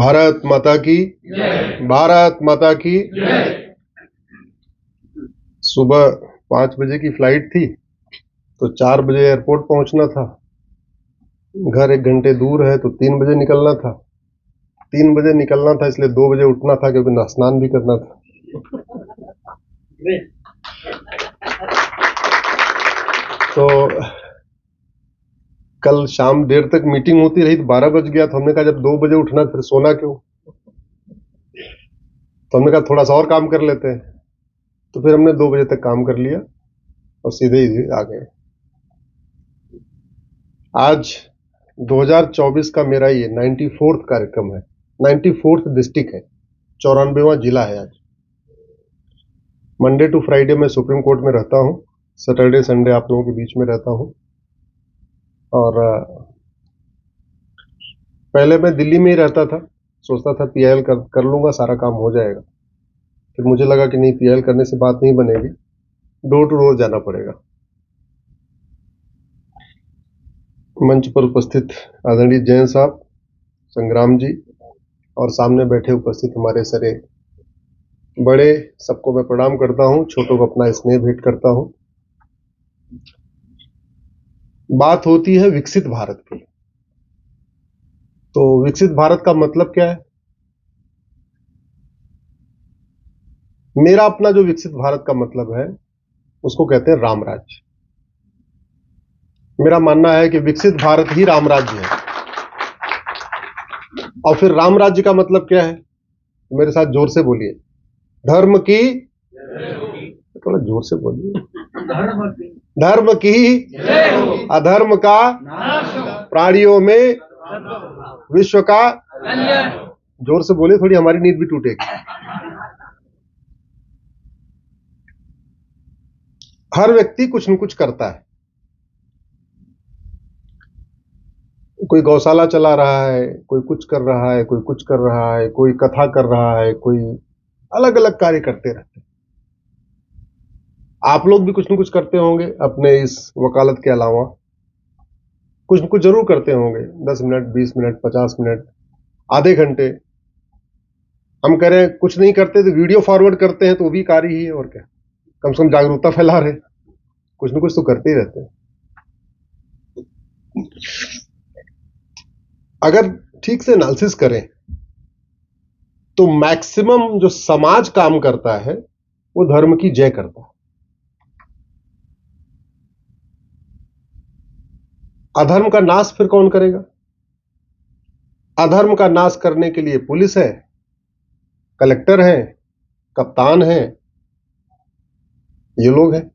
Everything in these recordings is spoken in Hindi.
भारत माता की भारत माता की। सुबह 5 बजे की फ्लाइट थी तो 4 बजे एयरपोर्ट पहुंचना था। घर 1 घंटे दूर है तो 3 बजे निकलना था। 3 बजे निकलना था इसलिए 2 बजे उठना था क्योंकि स्नान भी करना था। तो कल शाम देर तक मीटिंग होती रही तो 12 बज गया। तो हमने कहा जब 2 बजे उठना फिर सोना क्यों। तो हमने कहा थोड़ा सा और काम कर लेते हैं। तो फिर हमने 2 बजे तक काम कर लिया और सीधे ही आ गए। आज 2024 का मेरा ये 94th कार्यक्रम है। 94th डिस्ट्रिक्ट है, 94वां जिला है। आज मंडे टू फ्राइडे मैं सुप्रीम कोर्ट में रहता हूँ। सैटरडे संडे आप लोगों के बीच में रहता हूँ। और पहले मैं दिल्ली में ही रहता था। सोचता था पीआईएल कर लूंगा, सारा काम हो जाएगा। फिर मुझे लगा कि नहीं, पीआईएल करने से बात नहीं बनेगी, डोर टू डोर जाना पड़ेगा। मंच पर उपस्थित आदरणीय जैन साहब, संग्राम जी और सामने बैठे उपस्थित हमारे सारे बड़े, सबको मैं प्रणाम करता हूं। छोटों को अपना स्नेह भेंट करता हूं। बात होती है विकसित भारत की। तो विकसित भारत का मतलब क्या है? मेरा अपना जो विकसित भारत का मतलब है उसको कहते हैं राम राज्य। मेरा मानना है कि विकसित भारत ही राम राज्य है। और फिर राम राज्य का मतलब क्या है? मेरे साथ जोर से बोलिए, धर्म की, थोड़ा जोर से बोलिए, धर्म की अधर्म का प्राणियों में विश्व का। जोर से बोलिए, थोड़ी हमारी नींद भी टूटेगी। हर व्यक्ति कुछ न कुछ करता है। कोई गौशाला चला रहा है, कोई कुछ कर रहा है, कोई कुछ कर रहा है, कोई कथा कर रहा है, कोई अलग अलग कार्य करते रहते हैं। आप लोग भी कुछ न कुछ करते होंगे अपने इस वकालत के अलावा। कुछ न कुछ जरूर करते होंगे, 10 मिनट, 20 मिनट, 50 मिनट, आधे घंटे। हम कह रहे हैं कुछ नहीं करते तो वीडियो फॉरवर्ड करते हैं तो वो भी कार्य ही है। और क्या, कम से कम जागरूकता फैला रहे। कुछ न कुछ तो करते ही रहते हैं। अगर ठीक से एनालिसिस करें तो मैक्सिमम जो समाज काम करता है वो धर्म की जय करता है। अधर्म का नाश फिर कौन करेगा? अधर्म का नाश करने के लिए पुलिस है, कलेक्टर है, कप्तान है, ये लोग हैं।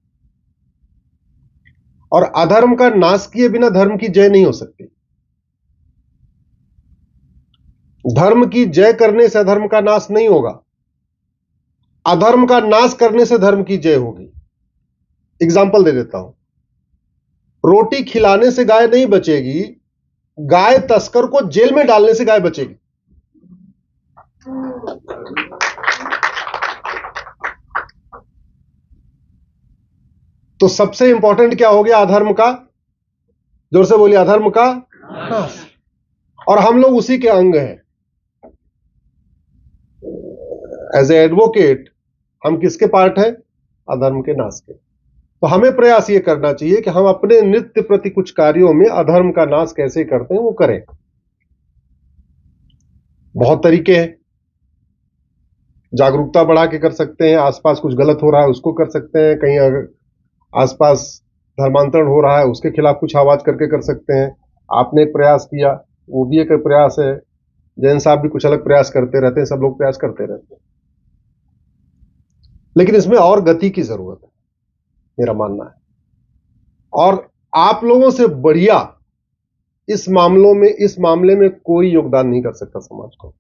और अधर्म का नाश किए बिना धर्म की जय नहीं हो सकती। धर्म की जय करने से अधर्म का नाश नहीं होगा, अधर्म का नाश करने से धर्म की जय होगी। एग्जाम्पल दे देता हूं। रोटी खिलाने से गाय नहीं बचेगी, गाय तस्कर को जेल में डालने से गाय बचेगी। तो सबसे इंपॉर्टेंट क्या हो गया? अधर्म का, जोर से बोलिए, अधर्म का नाश। और हम लोग उसी के अंग हैं। एज ए एडवोकेट हम किसके पार्ट हैं? अधर्म के नाश के। तो हमें प्रयास ये करना चाहिए कि हम अपने नित्य प्रति कुछ कार्यों में अधर्म का नाश कैसे करते हैं वो करें। बहुत तरीके हैं। जागरूकता बढ़ा के कर सकते हैं, आसपास कुछ गलत हो रहा है उसको कर सकते हैं, कहीं अगर आसपास धर्मांतरण हो रहा है उसके खिलाफ कुछ आवाज करके कर सकते हैं। आपने प्रयास किया, वो भी एक प्रयास है। जैन साहब भी कुछ अलग प्रयास करते रहते हैं, सब लोग प्रयास करते रहते हैं। लेकिन इसमें और गति की जरूरत है, मेरा मानना है। और आप लोगों से बढ़िया इस मामले में कोई योगदान नहीं कर सकता समाज को,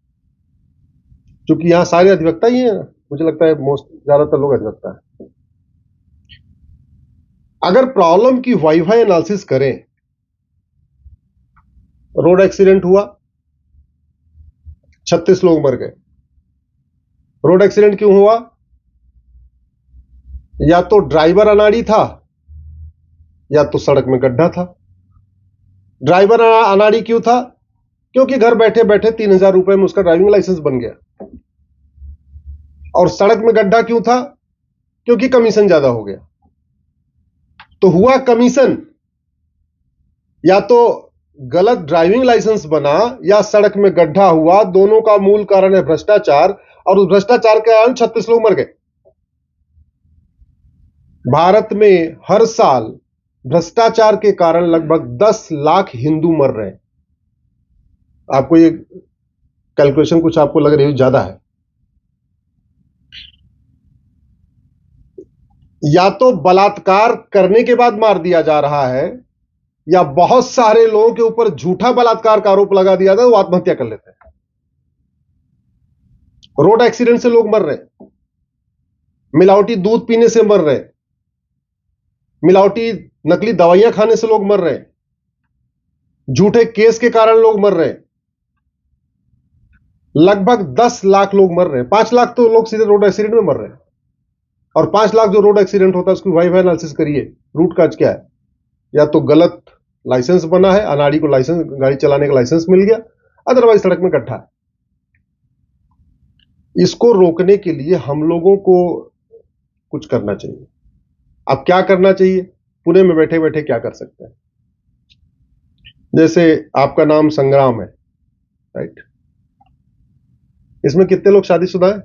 क्योंकि यहां सारे अधिवक्ता ही हैं। मुझे लगता है ज्यादातर लोग अधिवक्ता हैं। अगर प्रॉब्लम की वाइवा एनालिसिस करें, रोड एक्सीडेंट हुआ, 36 लोग मर गए। रोड एक्सीडेंट क्यों हुआ? या तो ड्राइवर अनाड़ी था या तो सड़क में गड्ढा था। ड्राइवर अनाड़ी क्यों था? क्योंकि घर बैठे बैठे 3,000 रुपए में उसका ड्राइविंग लाइसेंस बन गया। और सड़क में गड्ढा क्यों था? क्योंकि कमीशन ज्यादा हो गया। तो हुआ कमीशन, या तो गलत ड्राइविंग लाइसेंस बना या सड़क में गड्ढा हुआ। दोनों का मूल कारण है भ्रष्टाचार, और उस भ्रष्टाचार के कारण 36 लोग मर गए। भारत में हर साल भ्रष्टाचार के कारण लगभग 10 लाख हिंदू मर रहे हैं। आपको ये कैलकुलेशन कुछ आपको लग रही है ज्यादा है? या तो बलात्कार करने के बाद मार दिया जा रहा है, या बहुत सारे लोगों के ऊपर झूठा बलात्कार का आरोप लगा दिया था, वो आत्महत्या कर लेते हैं। रोड एक्सीडेंट से लोग मर रहे हैं, मिलावटी दूध पीने से मर रहे हैं, मिलावटी नकली दवाइयां खाने से लोग मर रहे हैं, झूठे केस के कारण लोग मर रहे हैं। लगभग 10 लाख लोग मर रहे हैं। 5 लाख तो लोग सीधे रोड एक्सीडेंट में मर रहे हैं, और 5 लाख जो रोड एक्सीडेंट होता है उसकी वाई वाई एनालिसिस करिए, रूट काज क्या है? या तो गलत लाइसेंस बना है, अनाड़ी को लाइसेंस, गाड़ी चलाने का लाइसेंस मिल गया, अदरवाइज सड़क में गड्ढा है। इसको रोकने के लिए हम लोगों को कुछ करना चाहिए। अब क्या करना चाहिए? पुणे में बैठे बैठे क्या कर सकते हैं? जैसे आपका नाम संग्राम है, राइट? इसमें कितने लोग शादीशुदा है?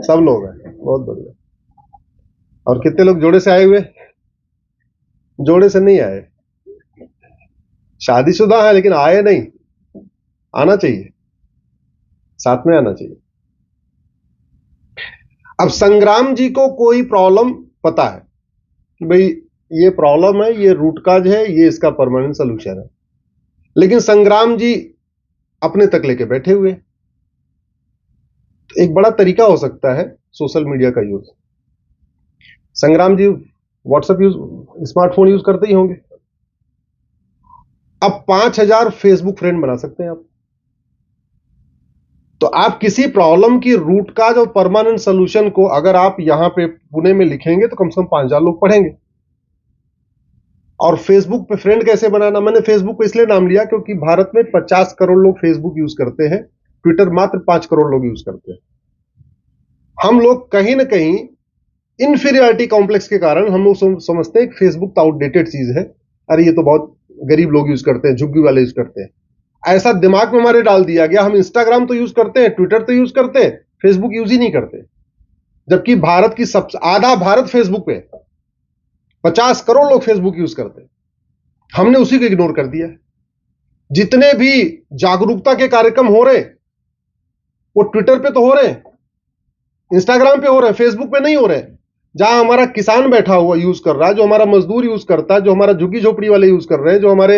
सब लोग हैं, बहुत बढ़िया। और कितने लोग जोड़े से आए हुए? जोड़े से नहीं आए, शादीशुदा है लेकिन आए नहीं। आना चाहिए, साथ में आना चाहिए। अब संग्राम जी को कोई प्रॉब्लम पता है कि भाई ये प्रॉब्लम है, ये रूट काज है, ये इसका परमानेंट सोल्यूशन है, लेकिन संग्राम जी अपने तक लेके बैठे हुए। तो एक बड़ा तरीका हो सकता है सोशल मीडिया का यूज। संग्राम जी व्हाट्सएप यूज, स्मार्टफोन यूज करते ही होंगे। अब 5,000 फेसबुक फ्रेंड बना सकते हैं आप। तो आप किसी प्रॉब्लम की रूट काज और परमानेंट सोल्यूशन को अगर आप यहां पे पुणे में लिखेंगे तो कम से कम 5,000 लोग पढ़ेंगे। और फेसबुक पे फ्रेंड कैसे बनाना, मैंने फेसबुक को इसलिए नाम लिया क्योंकि भारत में 50 करोड़ लोग फेसबुक यूज करते हैं, ट्विटर मात्र 5 करोड़ लोग यूज करते हैं। हम लोग कहीं ना कहीं इंफीरियरिटी कॉम्प्लेक्स के कारण हम लोग समझते हैं कि फेसबुक तो आउटडेटेड चीज है, अरे ये तो बहुत गरीब लोग यूज करते हैं, झुग्गी वाले यूज करते हैं। ऐसा दिमाग में हमारे डाल दिया गया, हम इंस्टाग्राम तो यूज करते हैं, ट्विटर तो यूज करते हैं, फेसबुक यूज ही नहीं करते। जबकि भारत की सबसे आधा भारत फेसबुक पे, 50 करोड़ लोग फेसबुक यूज करते हैं, हमने उसी को इग्नोर कर दिया। जितने भी जागरूकता के कार्यक्रम हो रहे वो ट्विटर पे तो हो रहे हैं, इंस्टाग्राम पे हो रहे हैं, फेसबुक पे नहीं हो रहे हैं। जहां हमारा किसान बैठा हुआ यूज कर रहा है, जो हमारा मजदूर यूज करता है, जो हमारा झुग्गी झोपड़ी वाले यूज कर रहे हैं, जो हमारे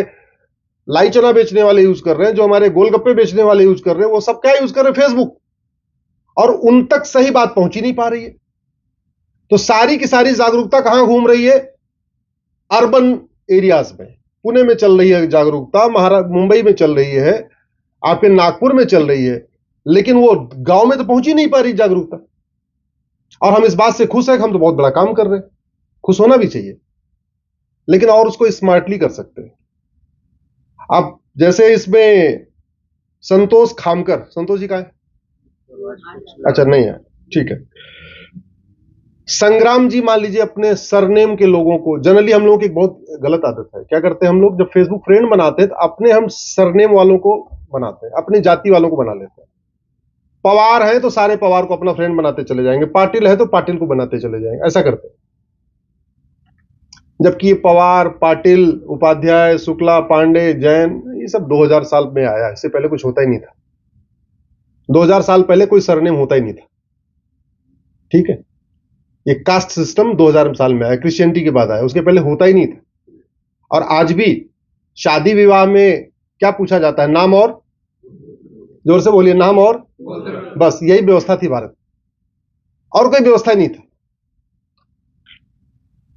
लाई चना बेचने वाले यूज कर रहे हैं, जो हमारे गोलगप्पे बेचने वाले यूज कर रहे हैं, वो सब क्या यूज कर रहे हैं? फेसबुक। और उन तक सही बात पहुंच ही नहीं पा रही है। तो सारी की सारी जागरूकता कहां घूम रही है? अर्बन एरियाज में। पुणे में चल रही है जागरूकता, मुंबई में चल रही है, आपके नागपुर में चल रही है, लेकिन वो गांव में तो पहुंच ही नहीं पा रही जागरूकता। और हम इस बात से खुश हैं कि हम तो बहुत बड़ा काम कर रहे हैं, खुश होना भी चाहिए, लेकिन और उसको स्मार्टली कर सकते हैं। अब जैसे इसमें संतोष खामकर, संतोष जी का है? अच्छा नहीं है, ठीक है। संग्राम जी मान लीजिए अपने सरनेम के लोगों को, जनरली हम लोगों की एक बहुत गलत आदत है, क्या करते हैं हम लोग, जब फेसबुक फ्रेंड बनाते हैं तो अपने हम सरनेम वालों को बनाते हैं, अपनी जाति वालों को बना लेते हैं। पवार है तो सारे पवार को अपना फ्रेंड बनाते चले जाएंगे, पाटिल है तो पाटिल को बनाते चले जाएंगे, ऐसा करते हैं। जबकि पवार, पाटिल, उपाध्याय, शुक्ला, पांडे, जैन, ये सब 2000 साल में आया है, इससे पहले कुछ होता ही नहीं था। 2000 साल पहले कोई सरनेम होता ही नहीं था, ठीक है? ये कास्ट सिस्टम 2000 साल में आया, क्रिश्चियनिटी के बाद आया, उसके पहले होता ही नहीं था। और आज भी शादी विवाह में क्या पूछा जाता है? नाम और, जोर से बोलिए, नाम और, बस यही व्यवस्था थी भारत, और कोई व्यवस्था नहीं था।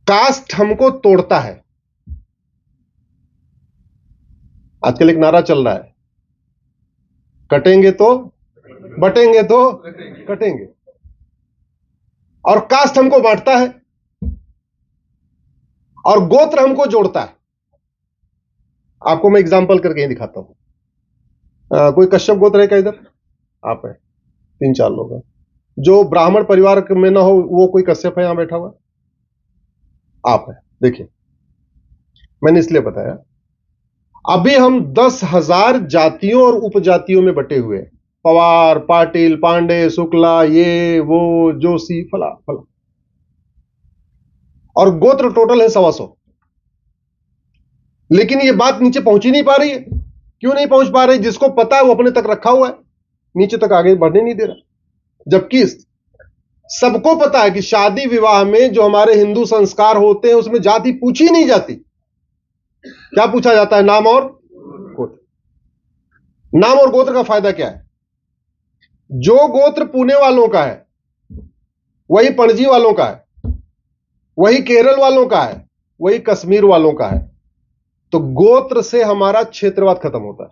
कास्ट हमको तोड़ता है। आजकल एक नारा चल रहा है, कटेंगे तो बटेंगे तो कटेंगे, और कास्ट हमको बांटता है और गोत्र हमको जोड़ता है। आपको मैं एग्जांपल करके दिखाता हूं। कोई कश्यप गोत्र है क्या इधर? आप है, 3-4 लोग हैं। जो ब्राह्मण परिवार में ना हो वो कोई कश्यप है यहां बैठा हुआ? आप है। देखिए, मैंने इसलिए बताया, अभी हम 10,000 जातियों और उपजातियों में बटे हुए हैं। पवार, पाटिल, पांडे, शुक्ला, ये वो, जोशी, फला फला, और गोत्र टोटल है 125। लेकिन ये बात नीचे पहुंच ही नहीं पा रही है। क्यों नहीं पहुंच पा रही? जिसको पता है वो अपने तक रखा हुआ है, नीचे तक आगे बढ़ने नहीं दे रहा। जबकि सबको पता है कि शादी विवाह में जो हमारे हिंदू संस्कार होते हैं उसमें जाति पूछी नहीं जाती। क्या पूछा जाता है? नाम और गोत्र। नाम और गोत्र का फायदा क्या है? जो गोत्र पुणे वालों का है वही पणजी वालों का है, वही केरल वालों का है, वही कश्मीर वालों का है। तो गोत्र से हमारा क्षेत्रवाद खत्म होता है।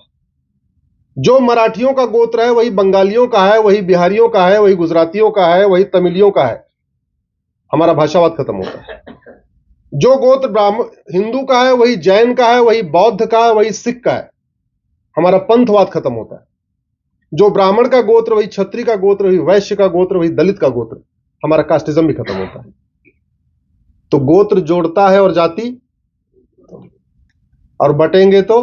जो मराठियों का गोत्र है वही बंगालियों का है, वही बिहारियों का है, वही गुजरातियों का है, वही तमिलियों का है। हमारा भाषावाद खत्म होता है। जो गोत्र ब्राह्मण हिंदू का है वही जैन का है, वही बौद्ध का है, वही सिख का है। हमारा पंथवाद खत्म होता है। जो ब्राह्मण का गोत्र वही क्षत्रिय का गोत्र, वही वैश्य का गोत्र, वही दलित का गोत्र। हमारा कास्टिज्म भी खत्म होता है। तो गोत्र जोड़ता है और जाति, और बटेंगे तो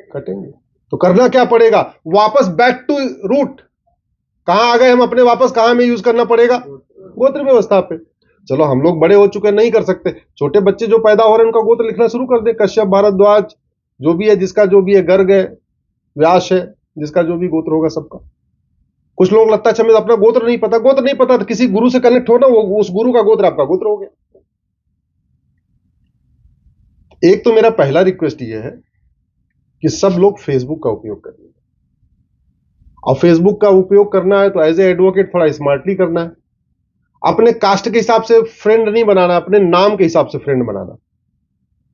कटेंगे। तो करना क्या पड़ेगा? वापस बैक टू रूट। कहां आ गए हम अपने? वापस कहां में यूज करना पड़ेगा? गोत्र व्यवस्था पे। चलो हम लोग बड़े हो चुके, नहीं कर सकते। छोटे बच्चे जो पैदा हो रहे हैं उनका गोत्र लिखना शुरू कर दे। कश्यप, भारद्वाज, जो भी है, जिसका जो भी है, गर्ग है, व्यास है, जिसका जो भी गोत्र होगा सबका। कुछ लोग लगता है अच्छा मुझे अपना गोत्र नहीं पता। गोत्र नहीं पता तो किसी गुरु से कनेक्ट हो ना, वो उस गुरु का गोत्र आपका गोत्र हो गया। एक तो मेरा पहला रिक्वेस्ट ये है कि सब लोग फेसबुक का उपयोग करें। और फेसबुक का उपयोग करना है तो एज ए एडवोकेट थोड़ा स्मार्टली करना है। अपने कास्ट के हिसाब से फ्रेंड नहीं बनाना, अपने नाम के हिसाब से फ्रेंड बनाना।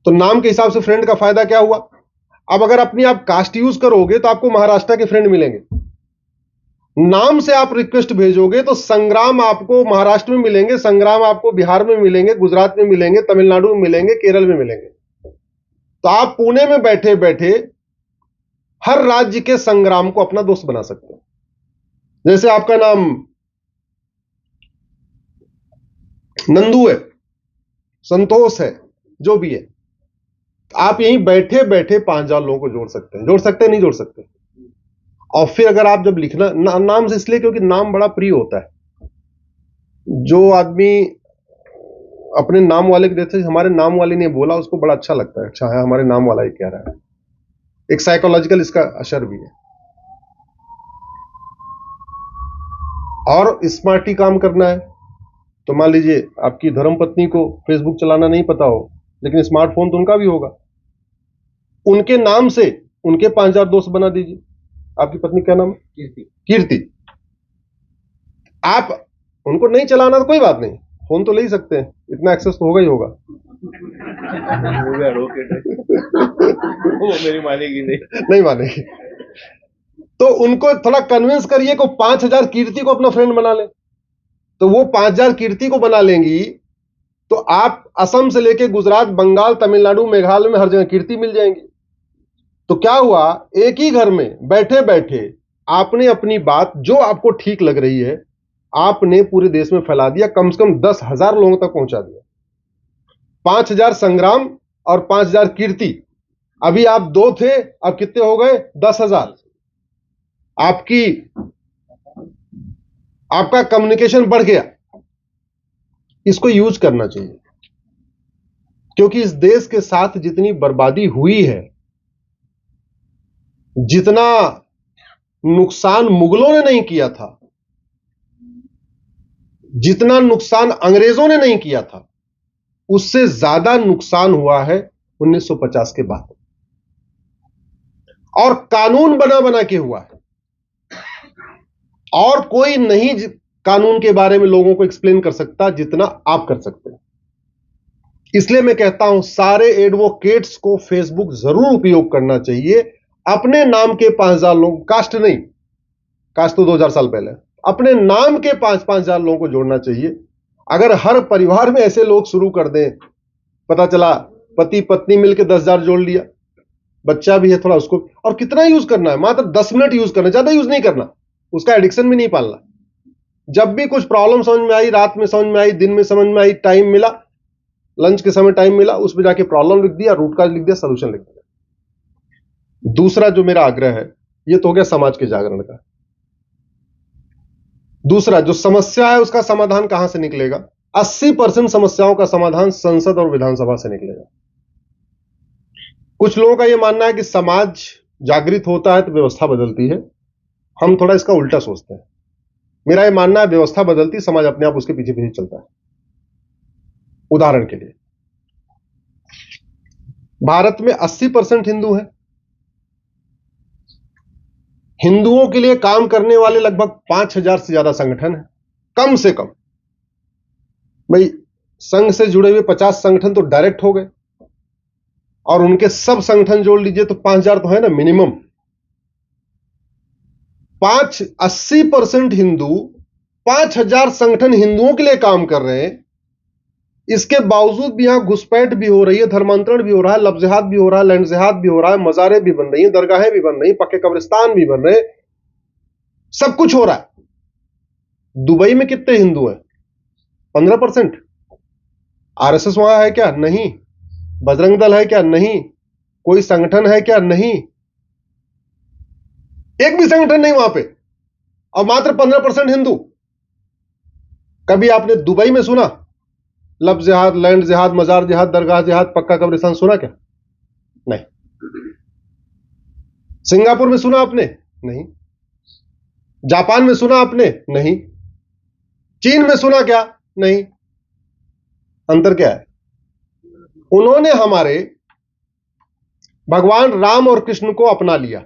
तो नाम के हिसाब से फ्रेंड का फायदा क्या हुआ? अब अगर अपनी आप कास्ट यूज करोगे तो आपको महाराष्ट्र के फ्रेंड मिलेंगे। नाम से आप रिक्वेस्ट भेजोगे तो संग्राम आपको महाराष्ट्र में मिलेंगे, संग्राम आपको बिहार में मिलेंगे, गुजरात में मिलेंगे, तमिलनाडु में मिलेंगे, केरल में मिलेंगे। तो आप पुणे में बैठे बैठे हर राज्य के संग्राम को अपना दोस्त बना सकते हैं। जैसे आपका नाम नंदू है, संतोष है, जो भी है, आप यहीं बैठे बैठे 5,000 लोगों को जोड़ सकते हैं। जोड़ सकते हैं, नहीं जोड़ सकते? और फिर अगर आप जब लिखना नाम से, इसलिए क्योंकि नाम बड़ा प्रिय होता है। जो आदमी अपने नाम वाले के जैसे हमारे नाम वाले ने बोला उसको बड़ा अच्छा लगता है। अच्छा है, हमारे नाम वाला ही कह रहा है। एक साइकोलॉजिकल इसका असर भी है। और स्मार्टी काम करना है तो मान लीजिए आपकी धर्मपत्नी को फेसबुक चलाना नहीं पता हो, लेकिन स्मार्टफोन तो उनका भी होगा। उनके नाम से उनके 5,000 दोस्त बना दीजिए। आपकी पत्नी क्या नाम है? कीर्ति। कीर्ति। आप उनको नहीं चलाना तो कोई बात नहीं, फोन तो ले ही सकते हैं, इतना एक्सेस तो होगा ही होगा। वो मेरी मानेगी नहीं मानेगी। तो उनको थोड़ा कन्विंस करिए को 5,000 कीर्ति को अपना फ्रेंड बना ले। तो वो 5,000 कीर्ति को बना लेंगी तो आप असम से लेके गुजरात, बंगाल, तमिलनाडु, मेघालय में हर जगह कीर्ति मिल जाएंगी। तो क्या हुआ? एक ही घर में बैठे बैठे आपने अपनी बात जो आपको ठीक लग रही है आपने पूरे देश में फैला दिया। कम से कम 10,000 लोगों तक पहुंचा दिया। 5,000 संग्राम और 5,000 कीर्ति। अभी आप 2 थे, अब कितने हो गए? 10,000। आपका कम्युनिकेशन बढ़ गया। इसको यूज करना चाहिए, क्योंकि इस देश के साथ जितनी बर्बादी हुई है, जितना नुकसान मुगलों ने नहीं किया था, जितना नुकसान अंग्रेजों ने नहीं किया था, उससे ज्यादा नुकसान हुआ है 1950 के बाद। और कानून बना बना के हुआ है, और कोई नहीं कानून के बारे में लोगों को एक्सप्लेन कर सकता जितना आप कर सकते हैं। इसलिए मैं कहता हूं सारे एडवोकेट्स को फेसबुक जरूर उपयोग करना चाहिए। अपने नाम के 5,000 लोग, कास्ट नहीं, कास्ट तो 2,000 साल पहले, अपने नाम के 5,000 लोगों को जोड़ना चाहिए। अगर हर परिवार में ऐसे लोग शुरू कर दें, पता चला पति पत्नी मिलकर 10,000 जोड़ लिया, बच्चा भी है थोड़ा, उसको और कितना यूज करना है, मात्र 10 मिनट यूज करना, ज्यादा यूज नहीं करना, उसका एडिक्शन भी नहीं पालना। जब भी कुछ प्रॉब्लम समझ में आई, रात में समझ में आई, दिन में समझ में आई, टाइम मिला, लंच के समय टाइम मिला, उसमें जाके प्रॉब्लम लिख दिया, रूट काज लिख दिया, सोल्यूशन लिख दिया। दूसरा जो मेरा आग्रह है, ये तो हो गया समाज के जागरण का। दूसरा, जो समस्या है उसका समाधान कहां से निकलेगा? 80% समस्याओं का समाधान संसद और विधानसभा से निकलेगा। कुछ लोगों का यह मानना है कि समाज जागृत होता है तो व्यवस्था बदलती है। हम थोड़ा इसका उल्टा सोचते हैं। मेरा यह मानना है व्यवस्था बदलती, समाज अपने आप उसके पीछे पीछे चलता है। उदाहरण के लिए, भारत में 80% हिंदू हैं। हिंदुओं के लिए काम करने वाले लगभग 5000 से ज्यादा संगठन हैं, कम से कम। भाई, संघ से जुड़े हुए 50 संगठन तो डायरेक्ट हो गए, और उनके सब संगठन जोड़ लीजिए तो 5000 तो है ना मिनिमम। 80% हिंदू, 5000 संगठन हिंदुओं के लिए काम कर रहे हैं। इसके बावजूद भी यहां घुसपैठ भी हो रही है, धर्मांतरण भी हो रहा है, लव जिहाद भी हो रहा है, लैंड जिहाद भी हो रहा है, मजारें भी बन रही हैं, दरगाहें भी बन रही हैं, पक्के कब्रिस्तान भी बन रहे हैं, सब कुछ हो रहा है। दुबई में कितने हिंदू हैं? 15%। आरएसएस वहां है क्या? नहीं। बजरंग दल है क्या? नहीं। कोई संगठन है क्या? नहीं। एक भी संगठन नहीं वहां पे, और मात्र 15% हिंदू। कभी आपने दुबई में सुना लव जिहाद, लैंड जिहाद, मजार जिहाद, दरगाह जिहाद, पक्का कब्रिस्तान सुना क्या? नहीं। सिंगापुर में सुना आपने? नहीं। जापान में सुना आपने? नहीं। चीन में सुना क्या? नहीं। अंतर क्या है? उन्होंने हमारे भगवान राम और कृष्ण को अपना लिया,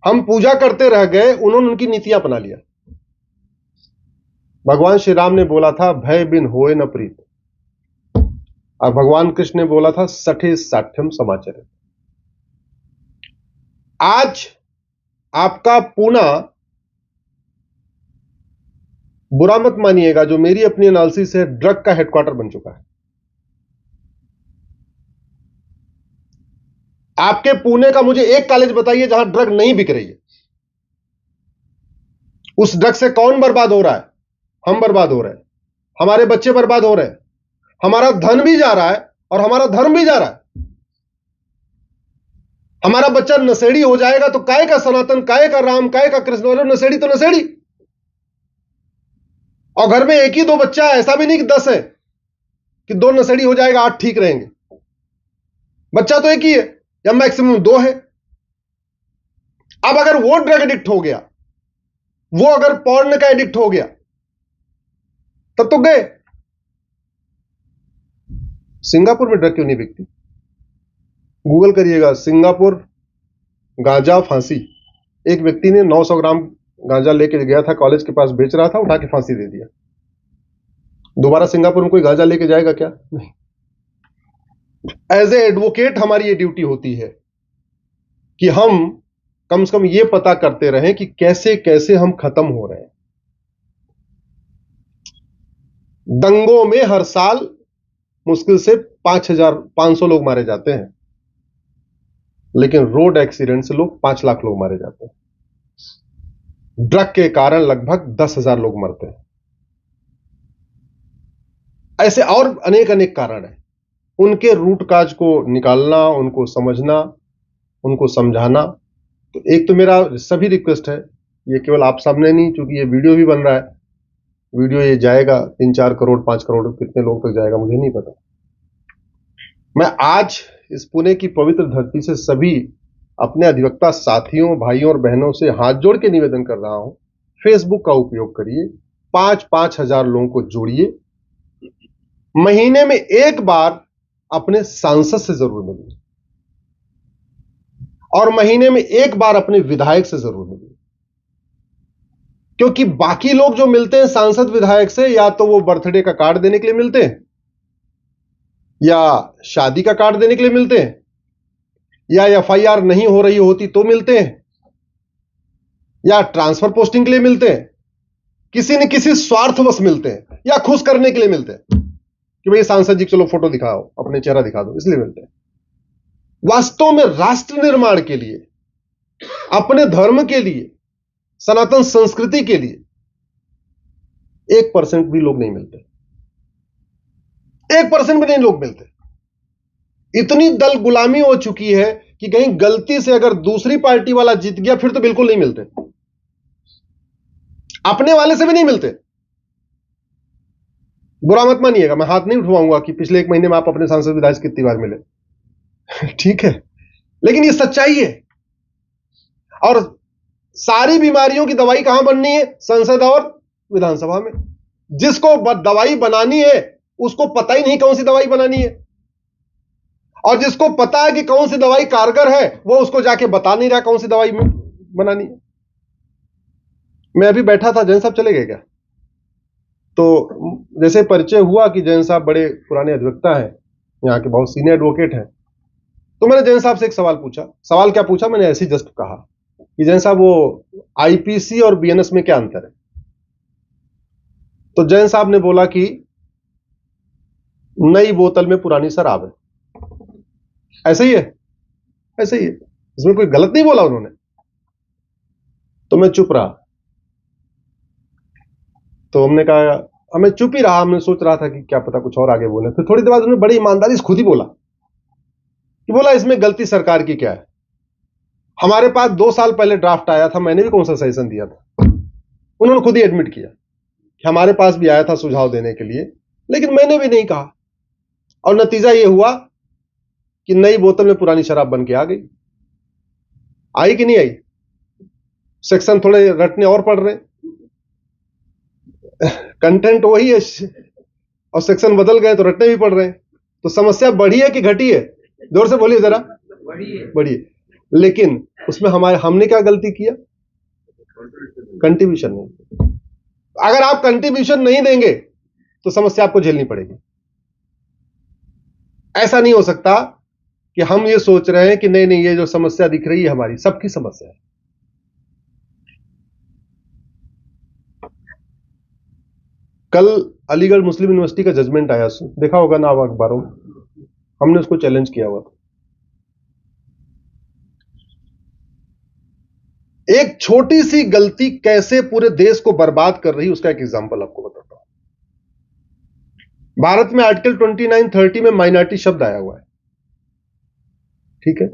हम पूजा करते रह गए, उन्होंने उनकी नीतियां अपना लिया। भगवान श्री राम ने बोला था भय बिन होए न प्रीत, और भगवान कृष्ण ने बोला था सठे साठ्यम समाचार। आज आपका पूना, बुरा मत मानिएगा, जो मेरी अपनी एनालिसिस है, ड्रग का हेडक्वार्टर बन चुका है। आपके पुणे का मुझे एक कॉलेज बताइए जहां ड्रग नहीं बिक रही है। उस ड्रग से कौन बर्बाद हो रहा है? हम बर्बाद हो रहे हैं, हमारे बच्चे बर्बाद हो रहे हैं, हमारा धन भी जा रहा है और हमारा धर्म भी जा रहा है। हमारा बच्चा नशेड़ी हो जाएगा तो काय का सनातन, काय का राम, काय का कृष्ण, और नशेड़ी तो नशेड़ी। और घर में एक ही दो बच्चा है, ऐसा भी नहीं कि 10 है कि 2 नशेड़ी हो जाएगा 8 ठीक रहेंगे। बच्चा तो एक ही है या मैक्सिमम 2 है। अब अगर वो ड्रग एडिक्ट हो गया, वो अगर पॉर्न का एडिक्ट हो गया, तब तो गए। सिंगापुर में ड्रग क्यों नहीं बिकती? गूगल करिएगा, सिंगापुर गांजा फांसी। एक व्यक्ति ने 900 ग्राम गांजा लेके गया था, कॉलेज के पास बेच रहा था, उठा के फांसी दे दिया। दोबारा सिंगापुर में कोई गांजा लेके जाएगा क्या? नहीं। एज ए एडवोकेट हमारी ये ड्यूटी होती है कि हम कम से कम ये पता करते रहें कि कैसे कैसे हम खत्म हो रहे हैं। दंगों में हर साल मुश्किल से 5,500 लोग मारे जाते हैं, लेकिन रोड एक्सीडेंट से लोग 5 लाख लोग मारे जाते हैं। ड्रग के कारण लगभग 10,000 लोग मरते हैं। ऐसे और अनेक अनेक कारण हैं। उनके रूट काज को निकालना, उनको समझना, उनको समझाना। तो एक तो मेरा सभी रिक्वेस्ट है, ये केवल आप सामने नहीं, क्योंकि ये वीडियो भी बन रहा है, वीडियो ये जाएगा 3-4 करोड़ 5 करोड़ कितने लोग तक जाएगा मुझे नहीं पता। मैं आज इस पुणे की पवित्र धरती से सभी अपने अधिवक्ता साथियों, भाइयों और बहनों से हाथ जोड़ के निवेदन कर रहा हूं, फेसबुक का उपयोग करिए, 5-5 हजार लोगों को जोड़िए, महीने में एक बार अपने सांसद से जरूर मिलिए, और महीने में एक बार अपने विधायक से जरूर मिलिए। क्योंकि बाकी लोग जो मिलते हैं सांसद विधायक से, या तो वो बर्थडे का कार्ड देने के लिए मिलते हैं, या शादी का कार्ड देने के लिए मिलते हैं, या एफआईआर नहीं हो रही होती तो मिलते हैं, या ट्रांसफर पोस्टिंग के लिए मिलते हैं, किसी न किसी स्वार्थवश मिलते हैं, या खुश करने के लिए मिलते हैं कि भाई सांसद जी चलो फोटो दिखाओ, अपने चेहरा दिखा दो, इसलिए मिलते हैं। वास्तव में राष्ट्र निर्माण के लिए, अपने धर्म के लिए, सनातन संस्कृति के लिए 1% भी लोग नहीं मिलते। 1% भी नहीं लोग मिलते। इतनी दल गुलामी हो चुकी है कि कहीं गलती से अगर दूसरी पार्टी वाला जीत गया फिर तो बिल्कुल नहीं मिलते, अपने वाले से भी नहीं मिलते। बुरा मत मानिएगा, मैं हाथ नहीं उठवाऊंगा कि पिछले 1 महीने में आप अपने सांसद विधायक कितनी बार मिले ठीक है, लेकिन ये सच्चाई है। और सारी बीमारियों की दवाई कहां बननी है? संसद और विधानसभा में। जिसको दवाई बनानी है उसको पता ही नहीं कौन सी दवाई बनानी है, और जिसको पता है कि कौन सी दवाई कारगर है वो उसको जाके बता नहीं रहा कौन सी दवाई बनानी है। मैं अभी बैठा था, जैन साहब चले गए क्या? तो जैसे परिचय हुआ कि जैन साहब बड़े पुराने अधिवक्ता हैं, यहाँ के बहुत सीनियर एडवोकेट हैं, तो मैंने जैन साहब से एक सवाल पूछा। सवाल क्या पूछा? मैंने ऐसे ही जस्ट कहा कि जैन साहब वो आईपीसी और बीएनएस में क्या अंतर है? तो जैन साहब ने बोला कि नई बोतल में पुरानी शराब है। ऐसे ही है, ऐसे ही है, इसमें कोई गलत नहीं बोला उन्होंने। तो मैं चुप रहा। तो हमने कहा, हमें चुप ही रहा। हमने सोच रहा था कि क्या पता कुछ और आगे बोले। फिर थोड़ी देर बाद उन्होंने बड़ी ईमानदारी से खुद ही बोला कि बोला इसमें गलती सरकार की क्या है? हमारे पास 2 साल पहले ड्राफ्ट आया था, मैंने भी कौन सा सजेशन दिया था। उन्होंने खुद ही एडमिट किया कि हमारे पास भी आया था सुझाव देने के लिए, लेकिन मैंने भी नहीं कहा। और नतीजा यह हुआ कि नई बोतल में पुरानी शराब बन के आ गई। आई कि नहीं आई? सेक्शन थोड़े रटने और पड़ रहे, कंटेंट वही है और सेक्शन बदल गए तो रटने भी पड़ रहे हैं। तो समस्या बढ़ी है कि घटी है? जोर से बोलिए जरा। बढ़ी है। लेकिन उसमें हमने क्या गलती किया? कंट्रीब्यूशन नहीं। अगर आप कंट्रीब्यूशन नहीं देंगे तो समस्या आपको झेलनी पड़ेगी। ऐसा नहीं हो सकता कि हम ये सोच रहे हैं कि नहीं नहीं, ये जो समस्या दिख रही है हमारी सबकी समस्या है। कल अलीगढ़ मुस्लिम यूनिवर्सिटी का जजमेंट आया, देखा होगा ना अखबारों में। हमने उसको चैलेंज किया हुआ था। एक छोटी सी गलती कैसे पूरे देश को बर्बाद कर रही है उसका एक एग्जांपल आपको बताता हूं। भारत में आर्टिकल 29-30 में माइनॉरिटी शब्द आया हुआ है, ठीक है,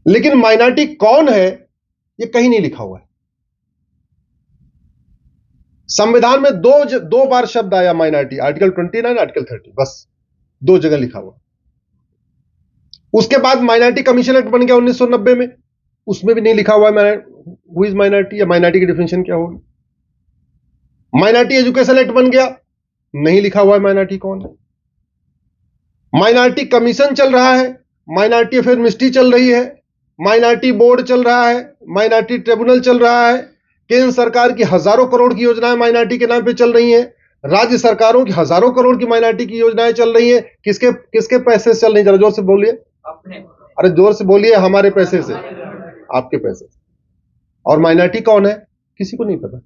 लेकिन माइनॉरिटी कौन है ये कहीं नहीं लिखा हुआ है। संविधान में दो बार शब्द आया माइनॉरिटी, आर्टिकल 29, आर्टिकल 30, बस 2 जगह लिखा हुआ। उसके बाद माइनॉरिटी कमीशन एक्ट बन गया 1990 में, उसमें भी नहीं लिखा हुआ है हु इज माइनॉरिटी या माइनॉरिटी की डिफिनेशन क्या होगी। माइनॉरिटी एजुकेशन एक्ट बन गया, नहीं लिखा हुआ है माइनॉरिटी कौन है। माइनॉरिटी कमीशन चल रहा है, माइनॉरिटी अफेयर मिनिस्ट्री चल रही है, माइनॉरिटी बोर्ड चल रहा है, माइनॉरिटी ट्रिब्यूनल चल रहा है, केंद्र सरकार की हजारों करोड़ की योजनाएं माइनॉरिटी के नाम पे चल रही हैं, राज्य सरकारों की हजारों करोड़ की माइनॉरिटी की योजनाएं चल रही हैं। किसके किसके पैसे से चल रही? जरा जोर से बोलिए। अरे जोर से बोलिए। हमारे पैसे से, आपके पैसे से। और माइनॉरिटी कौन है किसी को नहीं पता।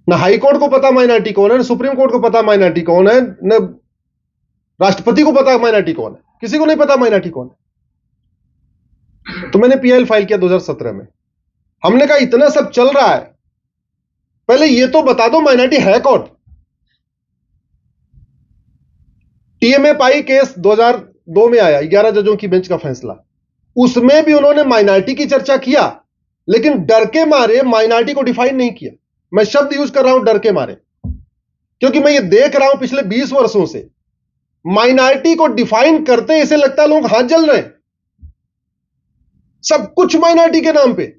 ना हाई कोर्ट को पता माइनॉरिटी कौन है, ना सुप्रीम कोर्ट को पता माइनॉरिटी कौन है, ना राष्ट्रपति को पता माइनॉरिटी कौन है, किसी को नहीं पता माइनॉरिटी कौन है। तो मैंने पीएल फाइल किया 2017 में। हमने कहा इतना सब चल रहा है, पहले ये तो बता दो माइनॉरिटी है कौन। टीएमए पाई केस 2002 में आया, 11 जजों की बेंच का फैसला। उसमें भी उन्होंने माइनॉरिटी की चर्चा किया, लेकिन डर के मारे माइनॉरिटी को डिफाइन नहीं किया। मैं शब्द यूज कर रहा हूं डर के मारे, क्योंकि मैं ये देख रहा हूं पिछले 20 वर्षों से माइनॉरिटी को डिफाइन करते इसे लगता है लोग हाथ जल रहे हैं। सब कुछ माइनॉरिटी के नाम पे,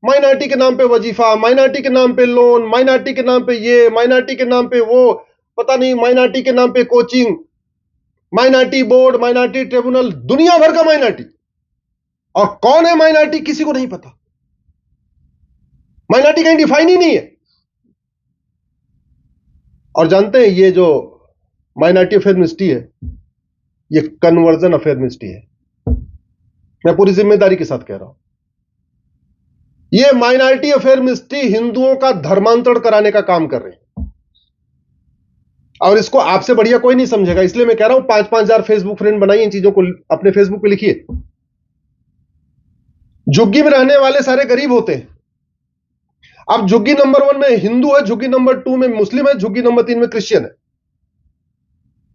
माइनॉरिटी के नाम पे वजीफा, माइनॉरिटी के नाम पे लोन, माइनॉरिटी के नाम पे ये, माइनॉरिटी के नाम पे वो, पता नहीं माइनॉरिटी के नाम पे coaching, minority board, minority tribunal, दुनिया भर का माइनॉरिटी। और कौन है माइनॉरिटी किसी को नहीं पता। माइनॉरिटी कहीं डिफाइन ही नहीं है। और जानते हैं ये जो माइनॉरिटी अफेयर मिनिस्ट्री है, ये कन्वर्जन अफेयर मिनिस्ट्री है। मैं पूरी जिम्मेदारी के साथ कह रहा हूं, ये माइनॉरिटी अफेयर मिनिस्ट्री हिंदुओं का धर्मांतरण कराने का काम कर रही है। और इसको आपसे बढ़िया कोई नहीं समझेगा, इसलिए मैं कह रहा हूं 5,000 फेसबुक फ्रेंड बनाइए, इन चीजों को अपने फेसबुक पे लिखिए। झुग्गी में रहने वाले सारे गरीब होते हैं। अब झुग्गी नंबर 1 में हिंदू है, झुग्गी नंबर 2 में मुस्लिम है, झुग्गी नंबर 3 में क्रिश्चियन है।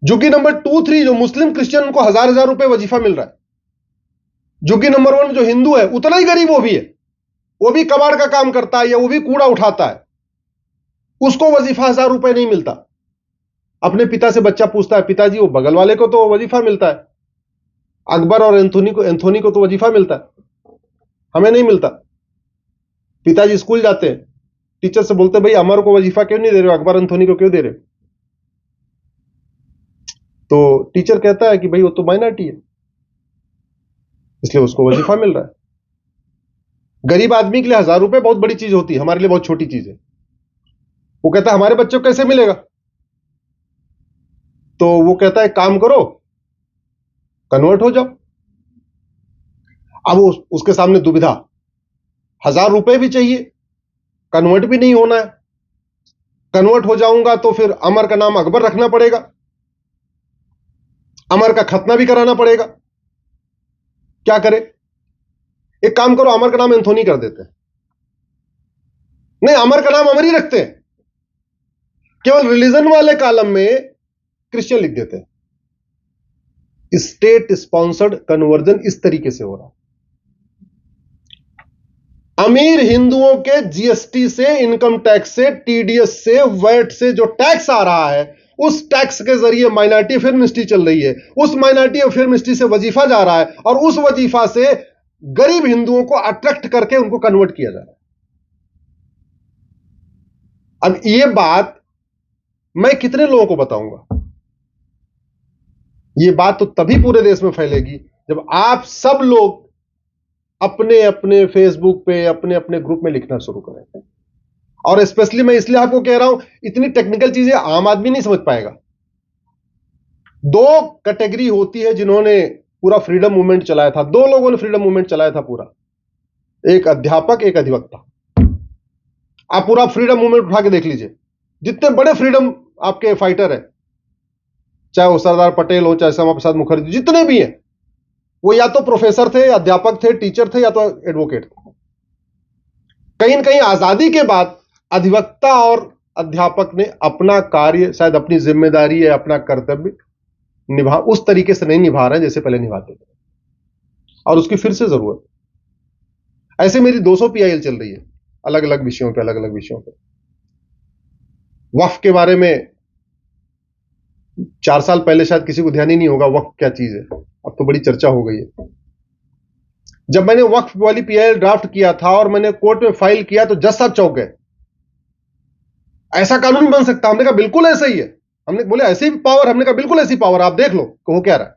झुग्गी नंबर 2, 3 जो मुस्लिम क्रिश्चियन, उनको हजार हजार रुपए वजीफा मिल रहा है। झुग्गी नंबर 1 जो हिंदू है, उतना ही गरीब वो भी है, वो भी कबाड़ का काम करता है या वो भी कूड़ा उठाता है, उसको वजीफा 1000 रुपए नहीं मिलता। अपने पिता से बच्चा पूछता है, पिताजी वो बगल वाले को तो वजीफा मिलता है, अकबर और एंथोनी को तो वजीफा मिलता है, हमें नहीं मिलता। पिताजी स्कूल जाते हैं, टीचर से बोलते भाई अमर को वजीफा क्यों नहीं दे रहे हो, अकबर एंथोनी को क्यों दे रहे हो? तो टीचर कहता है कि भाई वो तो माइनॉरिटी है, इसलिए उसको वजीफा मिल रहा है। गरीब आदमी के लिए 1000 रुपए बहुत बड़ी चीज होती है, हमारे लिए बहुत छोटी चीज है। वो कहता है हमारे बच्चों को कैसे मिलेगा? तो वो कहता है काम करो, कन्वर्ट हो जाओ। अब उसके सामने दुविधा, 1000 रुपए भी चाहिए, कन्वर्ट भी नहीं होना है। कन्वर्ट हो जाऊंगा तो फिर अमर का नाम अकबर रखना पड़ेगा, अमर का खतना भी कराना पड़ेगा, क्या करे? एक काम करो, अमर का नाम एंथोनी कर देते हैं। नहीं, अमर का नाम अमर ही रखते हैं, केवल रिलीजन वाले कॉलम में क्रिश्चियन लिख देते हैं। स्टेट स्पॉन्सर्ड कन्वर्जन इस तरीके से हो रहा है। अमीर हिंदुओं के जीएसटी से, इनकम टैक्स से, टीडीएस से, वैट से जो टैक्स आ रहा है, उस टैक्स के जरिए माइनॉरिटी फिल्म इंडस्ट्री चल रही है, उस माइनॉरिटी फिल्म इंडस्ट्री से वजीफा जा रहा है, और उस वजीफा से गरीब हिंदुओं को अट्रैक्ट करके उनको कन्वर्ट किया जा रहा है। अब ये बात मैं कितने लोगों को बताऊंगा? ये बात तो तभी पूरे देश में फैलेगी जब आप सब लोग अपने अपने फेसबुक पे, अपने अपने ग्रुप में लिखना शुरू करें। और स्पेशली मैं इसलिए आपको कह रहा हूं, इतनी टेक्निकल चीजें आम आदमी नहीं समझ पाएगा। 2 कैटेगरी होती है जिन्होंने पूरा फ्रीडम मूवमेंट चलाया था, 2 लोगों ने फ्रीडम मूवमेंट चलाया था पूरा, एक अध्यापक, एक अधिवक्ता। आप पूरा फ्रीडम मूवमेंट उठा के देख लीजिए, जितने बड़े फ्रीडम आपके फाइटर है, चाहे वो सरदार पटेल हो, चाहे श्यामा प्रसाद मुखर्जी, जितने भी हैं, वो या तो प्रोफेसर थे, अध्यापक थे, टीचर थे, या तो एडवोकेट थे। कहीं न कहीं आजादी के बाद अधिवक्ता और अध्यापक ने अपना कार्य, शायद अपनी जिम्मेदारी या अपना कर्तव्य उस तरीके से नहीं निभा रहे हैं जैसे पहले निभाते थे, और उसकी फिर से जरूरत। ऐसे मेरी 200 पीआईएल चल रही है, अलग अलग विषयों पे, अलग अलग विषयों पे। वक्फ के बारे में 4 साल पहले शायद किसी को ध्यान ही नहीं होगा वक्फ क्या चीज है, अब तो बड़ी चर्चा हो गई है। जब मैंने वक्फ वाली पीआईएल ड्राफ्ट किया था और मैंने कोर्ट में फाइल किया तो जज साहब चौंक गए, ऐसा कानून बन सकता? हमने कहा बिल्कुल ऐसा ही है। हमने बोले ऐसी पावर? हमने कहा बिल्कुल ऐसी पावर, आप देख लो हो क्या रहा है।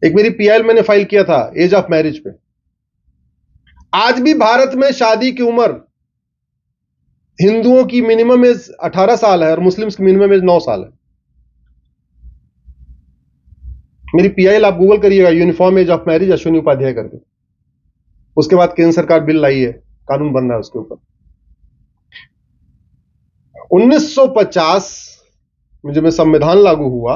एक मेरी पीआईएल मैंने फाइल किया था एज ऑफ मैरिज पे। आज भी भारत में शादी की उम्र हिंदुओं की मिनिमम एज 18 साल है और मुस्लिम्स की मिनिमम एज 9 साल है। मेरी पीआईएल आप गूगल करिएगा, uniform age of marriage Ashwini Upadhyay करके। उसके बाद केंद्र सरकार बिल लाई है, कानून बन रहा है उसके ऊपर। 1950 में जब संविधान लागू हुआ,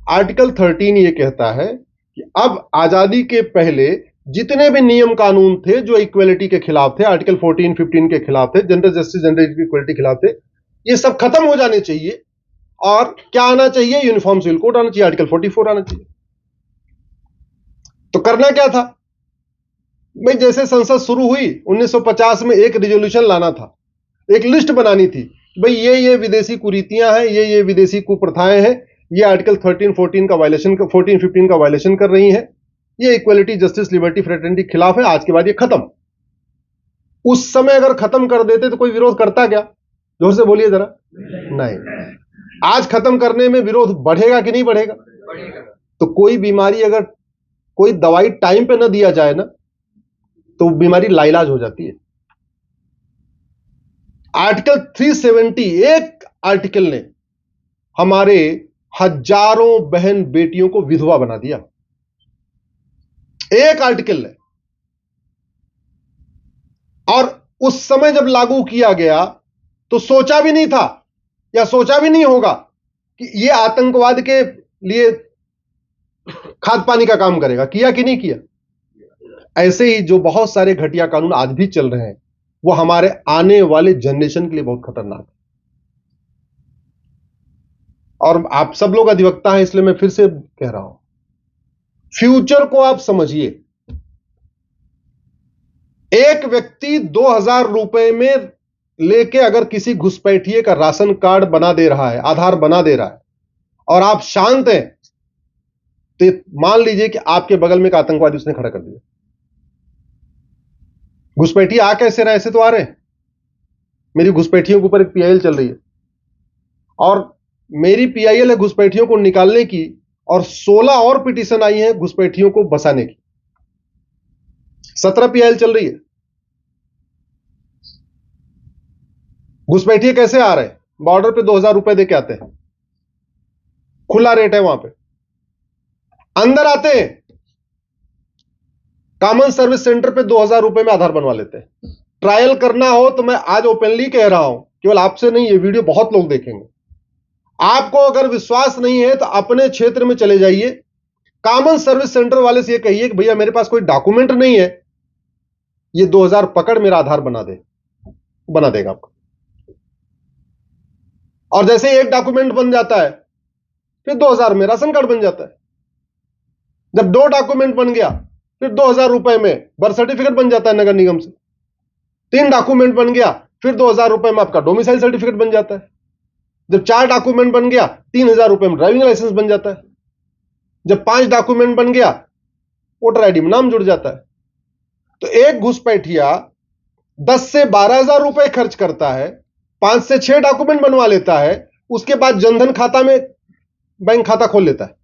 आर्टिकल 13 ये कहता है कि अब आजादी के पहले जितने भी नियम कानून थे जो इक्वलिटी के खिलाफ थे, आर्टिकल 14, 15 के खिलाफ थे, जेंडर जस्टिस, जेंडर इक्वलिटी के खिलाफ थे, ये सब खत्म हो जाने चाहिए। और क्या आना चाहिए? यूनिफॉर्म सिविल कोड आना चाहिए, आर्टिकल 44 आना चाहिए। तो करना क्या था भाई? जैसे संसद शुरू हुई 1950 में, एक रिजोल्यूशन लाना था, एक लिस्ट बनानी थी, भाई ये विदेशी कुरीतियां हैं, ये विदेशी कुप्रथाएं हैं, ये आर्टिकल 13, 14 का वायलेशन, 14, 15 का वायलेशन कर रही हैं, ये इक्वलिटी, जस्टिस, लिबर्टी, फ्रेटर्निटी के खिलाफ है, आज के बाद ये खत्म। उस समय अगर खत्म कर देते तो कोई विरोध करता क्या? जोर से बोलिए जरा। नहीं। आज खत्म करने में विरोध बढ़ेगा कि नहीं बढ़ेगा? तो कोई बीमारी अगर कोई दवाई टाइम पे ना दिया जाए ना, तो बीमारी लाइलाज हो जाती है। आर्टिकल 370, एक आर्टिकल ने हमारे हजारों बहन बेटियों को विधवा बना दिया, एक आर्टिकल ने। और उस समय जब लागू किया गया तो सोचा भी नहीं था या सोचा भी नहीं होगा कि ये आतंकवाद के लिए खाद पानी का काम करेगा। किया कि नहीं किया? ऐसे ही जो बहुत सारे घटिया कानून आज भी चल रहे हैं वो हमारे आने वाले जनरेशन के लिए बहुत खतरनाक है। और आप सब लोग अधिवक्ता हैं इसलिए मैं फिर से कह रहा हूं, फ्यूचर को आप समझिए। एक व्यक्ति 2000 रुपए में लेके अगर किसी घुसपैठिए का राशन कार्ड बना दे रहा है, आधार बना दे रहा है, और आप शांत हैं, तो मान लीजिए कि आपके बगल में एक आतंकवादी उसने खड़ा कर दिया। घुसपैठिए आ कैसे रहे? ऐसे तो आ रहे हैं। मेरी घुसपैठियों के ऊपर एक पीआईएल चल रही है और मेरी पीआईएल है घुसपैठियों को निकालने की, और 16 और पिटीशन आई है घुसपैठियों को बसाने की। 17 पीआईएल चल रही है। घुसपैठिए कैसे आ रहे हैं? बॉर्डर पे 2000 रुपए दे के आते हैं, खुला रेट है वहां पे। अंदर आते हैं, कॉमन सर्विस सेंटर पे 2000 रुपए में आधार बनवा लेते हैं। ट्रायल करना हो तो मैं आज ओपनली कह रहा हूं, केवल आपसे नहीं, ये वीडियो बहुत लोग देखेंगे। आपको अगर विश्वास नहीं है तो अपने क्षेत्र में चले जाइए, कॉमन सर्विस सेंटर वाले से ये कहिए कि भैया मेरे पास कोई डॉक्यूमेंट नहीं है, ये 2000 पकड़ मेरा आधार बना दे, बना देगा आपको। और जैसे एक डॉक्यूमेंट बन जाता है फिर 2000 में राशन कार्ड बन जाता है। जब 2 डॉक्यूमेंट बन गया फिर 2000 रुपए में बर्थ सर्टिफिकेट बन जाता है नगर निगम से। 3 डॉक्यूमेंट बन गया फिर 2000 रुपए में आपका डोमिसाइल सर्टिफिकेट बन जाता है। जब 4 डॉक्यूमेंट बन गया 3000 रुपए में ड्राइविंग लाइसेंस बन जाता है। जब 5 डॉक्यूमेंट बन गया वोटर आईडी में नाम जुड़ जाता है। तो एक घुसपैठिया 10 से 12,000 रुपए खर्च करता है, 5 से 6 डॉक्यूमेंट बनवा लेता है, उसके बाद जनधन खाता में बैंक खाता खोल लेता है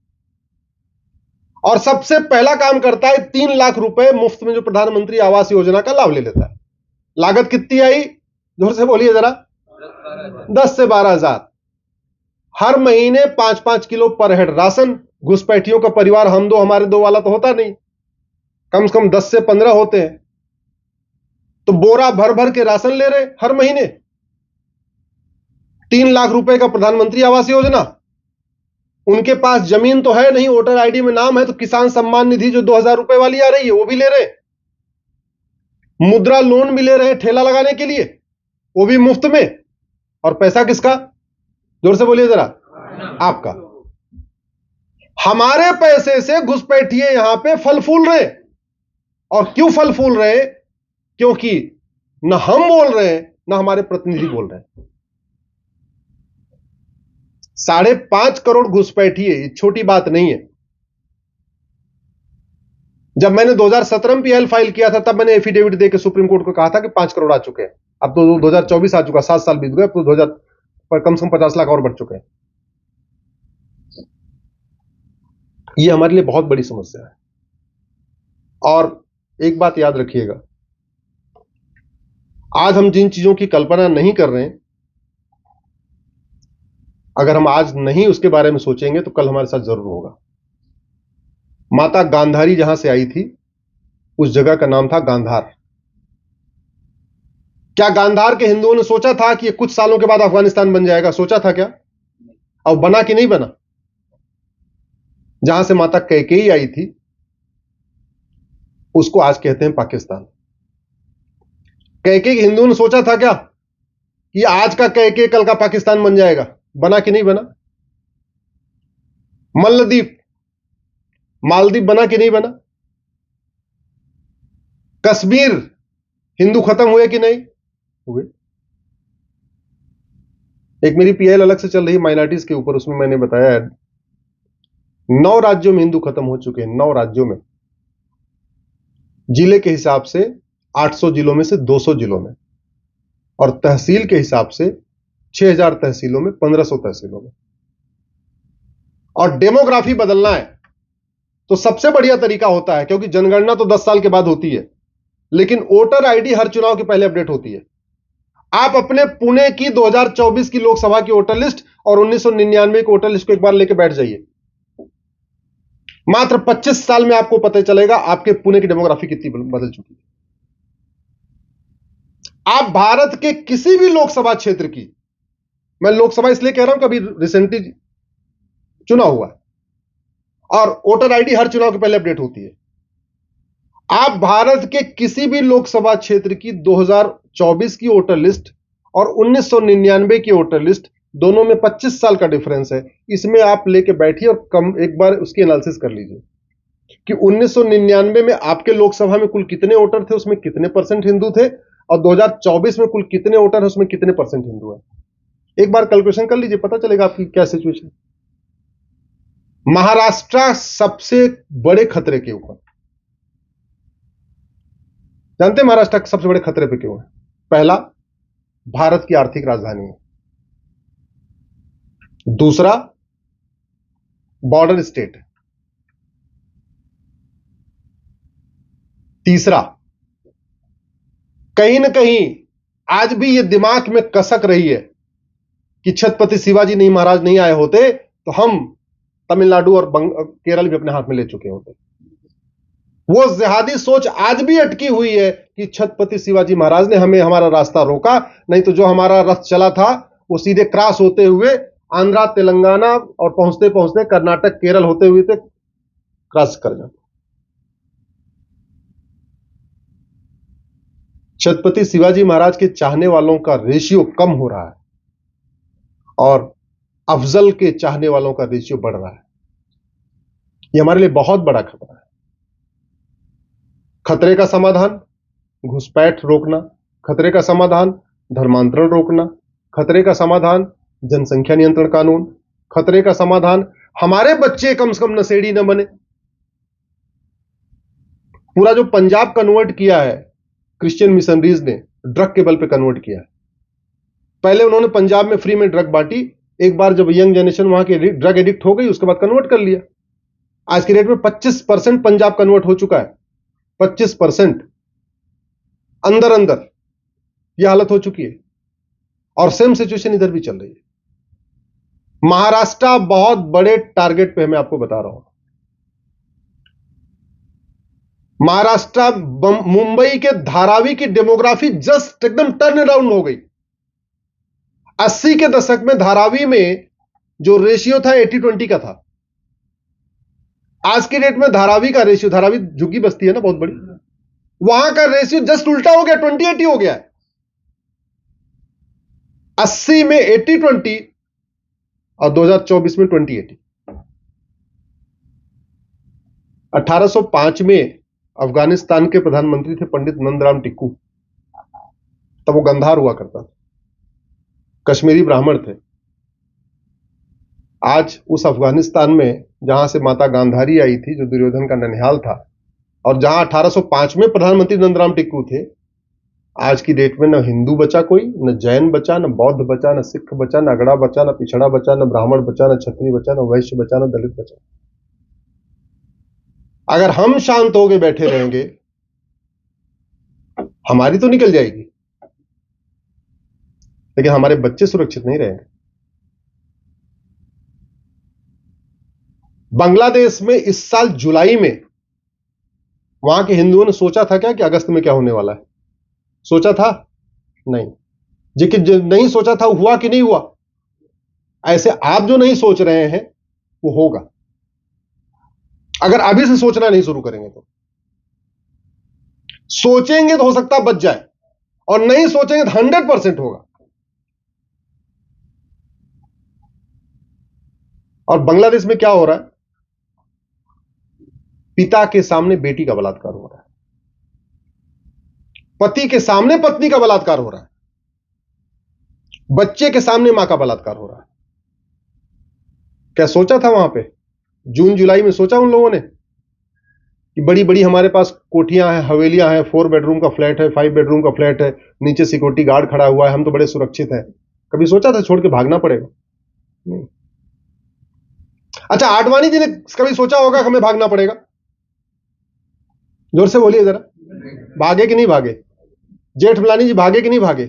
और सबसे पहला काम करता है 3 लाख रुपए मुफ्त में जो प्रधानमंत्री आवास योजना का लाभ ले लेता है। लागत कितनी आई? जोर से बोलिए जरा। 10 से 12,000। हर महीने 5-5 किलो पर हेड राशन। घुसपैठियों का परिवार हम दो हमारे दो वाला तो होता नहीं, कम से कम 10 से 15 होते हैं, तो बोरा भर भर के राशन ले रहे हर महीने। 3 लाख रुपए का प्रधानमंत्री आवास योजना। उनके पास जमीन तो है नहीं, वोटर आईडी में नाम है, तो किसान सम्मान निधि जो 2000 रुपए वाली आ रही है वो भी ले रहे। मुद्रा लोन भी ले रहे ठेला लगाने के लिए, वो भी मुफ्त में। और पैसा किसका? जोर से बोलिए जरा। आपका। हमारे पैसे से घुसपैठिए यहां पे फल फूल रहे। और क्यों फल फूल रहे? क्योंकि न हम बोल रहे हैं न हमारे प्रतिनिधि बोल रहे हैं। 5.5 करोड़ घुसपैठिए छोटी बात नहीं है। जब मैंने 2017 में पीएल फाइल किया था तब मैंने एफिडेविट देकर सुप्रीम कोर्ट को कहा था कि 5 करोड़ आ चुके हैं। अब तो 2024 आ चुका, 7 साल बीत गए, अब तो 2000 पर कम से कम 50 लाख और बढ़ चुके हैं। यह हमारे लिए बहुत बड़ी समस्या है। और एक बात याद रखिएगा, आज हम जिन चीजों की कल्पना नहीं कर रहे हैं, अगर हम आज नहीं उसके बारे में सोचेंगे तो कल हमारे साथ जरूर होगा। माता गांधारी जहां से आई थी उस जगह का नाम था गांधार। क्या गांधार के हिंदुओं ने सोचा था कि ये कुछ सालों के बाद अफगानिस्तान बन जाएगा? सोचा था क्या? और बना कि नहीं बना? जहां से माता कैकेयी आई थी उसको आज कहते हैं पाकिस्तान। कैकेयी हिंदुओं ने सोचा था क्या कि आज का कैकेयी कल का पाकिस्तान बन जाएगा? बना कि नहीं बना? मलद्वीप, मालदीव बना कि नहीं बना? कश्मीर, हिंदू खत्म हुए कि नहीं हुए? एक मेरी पीएल अलग से चल रही माइनॉरिटीज के ऊपर, उसमें मैंने बताया है 9 राज्यों में हिंदू खत्म हो चुके हैं। 9 राज्यों में, जिले के हिसाब से 800 जिलों में से 200 जिलों में, और तहसील के हिसाब से 6000 तहसीलों में, 1500 तहसीलों में। और डेमोग्राफी बदलना है तो सबसे बढ़िया तरीका होता है, क्योंकि जनगणना तो 10 साल के बाद होती है, लेकिन वोटर आईडी हर चुनाव के पहले अपडेट होती है। आप अपने पुणे की 2024 की लोकसभा की वोटर लिस्ट और 1999 की वोटर लिस्ट को एक बार लेके बैठ जाइए। मात्र 25 साल में आपको पता चलेगा आपके पुणे की डेमोग्राफी कितनी बदल चुकी है। आप भारत के किसी भी लोकसभा क्षेत्र की, मैं लोकसभा इसलिए कह रहा हूं कभी रिसेंटली चुनाव हुआ और वोटर आईडी हर चुनाव के पहले अपडेट होती है। आप भारत के किसी भी लोकसभा क्षेत्र की 2024 की वोटर लिस्ट और 1999 की वोटर लिस्ट, दोनों में 25 साल का डिफरेंस है। इसमें आप लेके बैठिए और कम एक बार उसकी एनालिसिस कर लीजिए कि 1999 में आपके लोकसभा में कुल कितने वोटर थे, उसमें कितने परसेंट हिंदू थे, और 2024 में कुल कितने वोटर है, उसमें कितने परसेंट हिंदू है। एक बार कैलकुलेशन कर लीजिए, पता चलेगा आपकी क्या सिचुएशन। महाराष्ट्र सबसे बड़े खतरे के ऊपर, जानते हैं महाराष्ट्र सबसे बड़े खतरे पे क्यों है? पहला, भारत की आर्थिक राजधानी है। दूसरा, बॉर्डर स्टेट है। तीसरा, कहीं ना कहीं आज भी यह दिमाग में कसक रही है कि छत्रपति शिवाजी नहीं महाराज नहीं आए होते तो हम तमिलनाडु और केरल भी अपने हाथ में ले चुके होते। वो जिहादी सोच आज भी अटकी हुई है कि छत्रपति शिवाजी महाराज ने हमें हमारा रास्ता रोका, नहीं तो जो हमारा रथ चला था वो सीधे क्रॉस होते हुए आंध्रा तेलंगाना और पहुंचते पहुंचते कर्नाटक केरल होते हुए थे क्रॉस कर जाता। छत्रपति शिवाजी महाराज के चाहने वालों का रेशियो कम हो रहा है और अफजल के चाहने वालों का रेशियो बढ़ रहा है। यह हमारे लिए बहुत बड़ा खतरा है। खतरे का समाधान घुसपैठ रोकना, खतरे का समाधान धर्मांतरण रोकना, खतरे का समाधान जनसंख्या नियंत्रण कानून, खतरे का समाधान हमारे बच्चे कम से कम नशेड़ी न बने। पूरा जो पंजाब कन्वर्ट किया है क्रिश्चियन मिशनरीज ने, ड्रग के बल पे कन्वर्ट किया है। पहले उन्होंने पंजाब में फ्री में ड्रग बांटी, एक बार जब यंग जनरेशन वहां की ड्रग एडिक्ट हो गई उसके बाद कन्वर्ट कर लिया। आज की डेट में 25% पंजाब कन्वर्ट हो चुका है। 25% अंदर अंदर यह हालत हो चुकी है और सेम सिचुएशन इधर भी चल रही है। महाराष्ट्र बहुत बड़े टारगेट पे है, मैं आपको बता रहा हूं। महाराष्ट्र मुंबई के धारावी की डेमोग्राफी जस्ट एकदम टर्न अराउंड हो गई। 80 के दशक में धारावी में जो रेशियो था 80-20 का था। आज की डेट में धारावी का रेशियो, धारावी झुग्गी बस्ती है ना बहुत बड़ी, वहां का रेशियो जस्ट उल्टा हो गया, 20-80 हो गया है। 80 में 80-20 और 2024 में 20-80। 1805 में अफगानिस्तान के प्रधानमंत्री थे पंडित नंदराम टिक्कू, तब वो गंधार हुआ करता था, कश्मीरी ब्राह्मण थे। आज उस अफगानिस्तान में जहां से माता गांधारी आई थी, जो दुर्योधन का ननिहाल था, और जहां 1805 में प्रधानमंत्री नंदराम टिक्कू थे, आज की डेट में न हिंदू बचा कोई, न जैन बचा, न बौद्ध बचा, न सिख बचा, न अगड़ा बचा, न पिछड़ा बचा, न ब्राह्मण बचा, न क्षत्रिय बचा, न वैश्य बचा, न दलित बचा। अगर हम शांत होकर बैठे रहेंगे, हमारी तो निकल जाएगी, लेकिन हमारे बच्चे सुरक्षित नहीं रहेंगे। बांग्लादेश में इस साल जुलाई में वहां के हिंदुओं ने सोचा था क्या कि अगस्त में क्या होने वाला है? सोचा था? नहीं। जो नहीं सोचा था हुआ कि नहीं हुआ? ऐसे आप जो नहीं सोच रहे हैं वो होगा, अगर अभी से सोचना नहीं शुरू करेंगे तो। सोचेंगे तो हो सकता बच जाए, और नहीं सोचेंगे तो 100% होगा। और बांग्लादेश में क्या हो रहा है? पिता के सामने बेटी का बलात्कार हो रहा है, पति के सामने पत्नी का बलात्कार हो रहा है, बच्चे के सामने मां का बलात्कार हो रहा है। क्या सोचा था वहां पे? जून जुलाई में सोचा उन लोगों ने कि बड़ी बड़ी हमारे पास कोठियां हैं, हवेलियां हैं, 4 बेडरूम का फ्लैट है, 5 बेडरूम का फ्लैट है, नीचे सिक्योरिटी गार्ड खड़ा हुआ है, हम तो बड़े सुरक्षित हैं? कभी सोचा था छोड़ के भागना पड़ेगा? नहीं। अच्छा, आडवाणी जी ने कभी सोचा होगा कि हमें भागना पड़ेगा? जोर से बोलिए जरा, भागे कि नहीं भागे? जेठमलानी जी भागे कि नहीं भागे?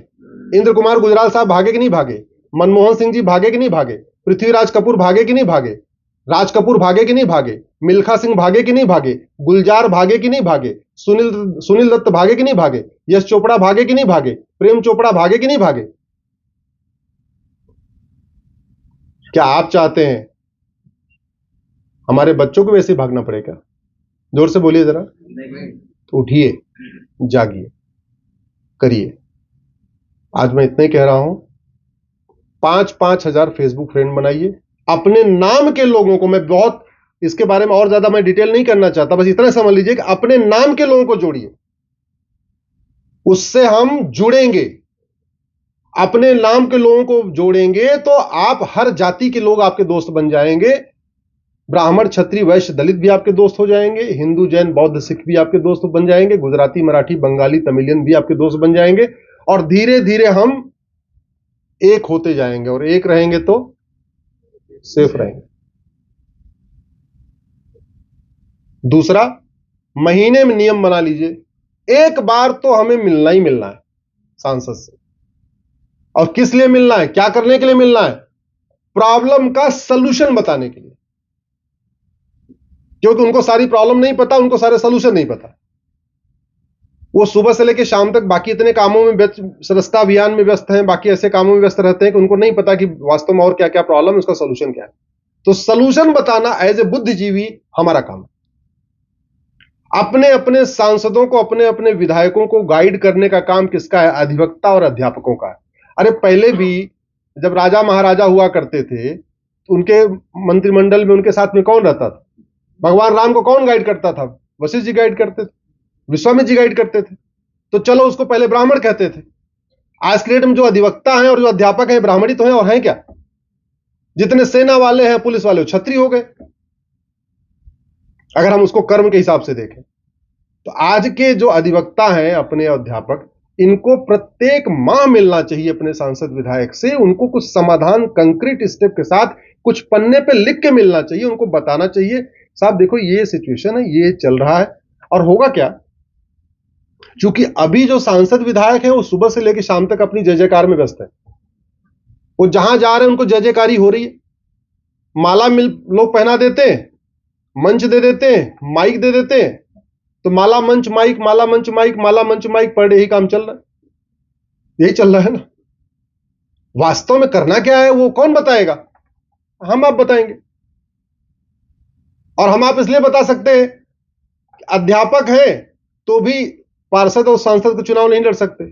इंद्र कुमार गुजराल साहब भागे कि नहीं भागे? मनमोहन सिंह जी भागे कि नहीं भागे? पृथ्वीराज कपूर भागे कि नहीं भागे? राज कपूर भागे कि नहीं भागे? मिल्खा सिंह भागे कि नहीं भागे, गुलजार भागे कि नहीं भागे, सुनील दत्त भागे कि नहीं भागे, यश चोपड़ा भागे कि नहीं भागे, प्रेम चोपड़ा भागे कि नहीं भागे? क्या आप चाहते हैं हमारे बच्चों को वैसे भागना पड़े क्या? जोर से बोलिए जरा। तो उठिए, जागिए, करिए। आज मैं इतना ही कह रहा हूं, 5-5 हजार फेसबुक फ्रेंड बनाइए अपने नाम के लोगों को। मैं बहुत इसके बारे में और ज्यादा मैं डिटेल नहीं करना चाहता, बस इतना समझ लीजिए कि अपने नाम के लोगों को जोड़िए, उससे हम जुड़ेंगे। अपने नाम के लोगों को जोड़ेंगे तो आप हर जाति के लोग आपके दोस्त बन जाएंगे। ब्राह्मण, क्षत्रिय, वैश्य, दलित भी आपके दोस्त हो जाएंगे, हिंदू, जैन, बौद्ध, सिख भी आपके दोस्त बन जाएंगे, गुजराती, मराठी, बंगाली, तमिलियन भी आपके दोस्त बन जाएंगे, और धीरे धीरे हम एक होते जाएंगे, और एक रहेंगे तो सेफ रहेंगे। दूसरा, महीने में नियम बना लीजिए, एक बार तो हमें मिलना ही मिलना है सांसद से। और किस लिए मिलना है, क्या करने के लिए मिलना है? प्रॉब्लम का सलूशन बताने के लिए, क्योंकि उनको सारी प्रॉब्लम नहीं पता, उनको सारे सलूशन नहीं पता। वो सुबह से लेकर शाम तक बाकी इतने कामों में व्यस्त, स्वच्छता अभियान में व्यस्त हैं, बाकी ऐसे कामों में व्यस्त रहते हैं कि उनको नहीं पता कि वास्तव में और क्या क्या प्रॉब्लम है, उसका सलूशन क्या है। तो सलूशन बताना एज ए बुद्धिजीवी हमारा काम है। अपने अपने सांसदों को, अपने अपने विधायकों को गाइड करने का काम किसका है? अधिवक्ता और अध्यापकों का है। अरे पहले भी जब राजा महाराजा हुआ करते थे तो उनके मंत्रिमंडल में उनके साथ में कौन रहता था? भगवान राम को कौन गाइड करता था? वशिष्ठ जी गाइड करते थे, विश्वामित्र जी गाइड करते थे। तो चलो उसको पहले ब्राह्मण कहते थे। आज के डेट में जो अधिवक्ता हैं और जो अध्यापक हैं, ब्राह्मण ही तो हैं, और हैं क्या? जितने सेना वाले हैं, पुलिस वाले, क्षत्रिय हो गए, अगर हम उसको कर्म के हिसाब से देखें। तो आज के जो अधिवक्ता हैं, अपने अध्यापक, इनको प्रत्येक माह मिलना चाहिए अपने सांसद विधायक से। उनको कुछ समाधान कंक्रीट स्टेप के साथ कुछ पन्ने पे लिख के मिलना चाहिए। उनको बताना चाहिए, साहब देखो ये सिचुएशन है, ये चल रहा है। और होगा क्या, क्योंकि अभी जो सांसद विधायक हैं वो सुबह से लेकर शाम तक अपनी जय जयकार में व्यस्त है। वो जहां जा रहे हैं उनको जय जयकारी हो रही है। माला मिल लोग पहना देते हैं, मंच दे देते हैं, माइक दे देते हैं, तो माला मंच माइक, माला मंच माइक, माला मंच माइक, पर डे ही काम चल रहा है। यही चल रहा है ना। वास्तव में करना क्या है वो कौन बताएगा? हम आप बताएंगे। और हम आप इसलिए बता सकते हैं, अध्यापक हैं तो भी पार्षद और सांसद के चुनाव नहीं लड़ सकते,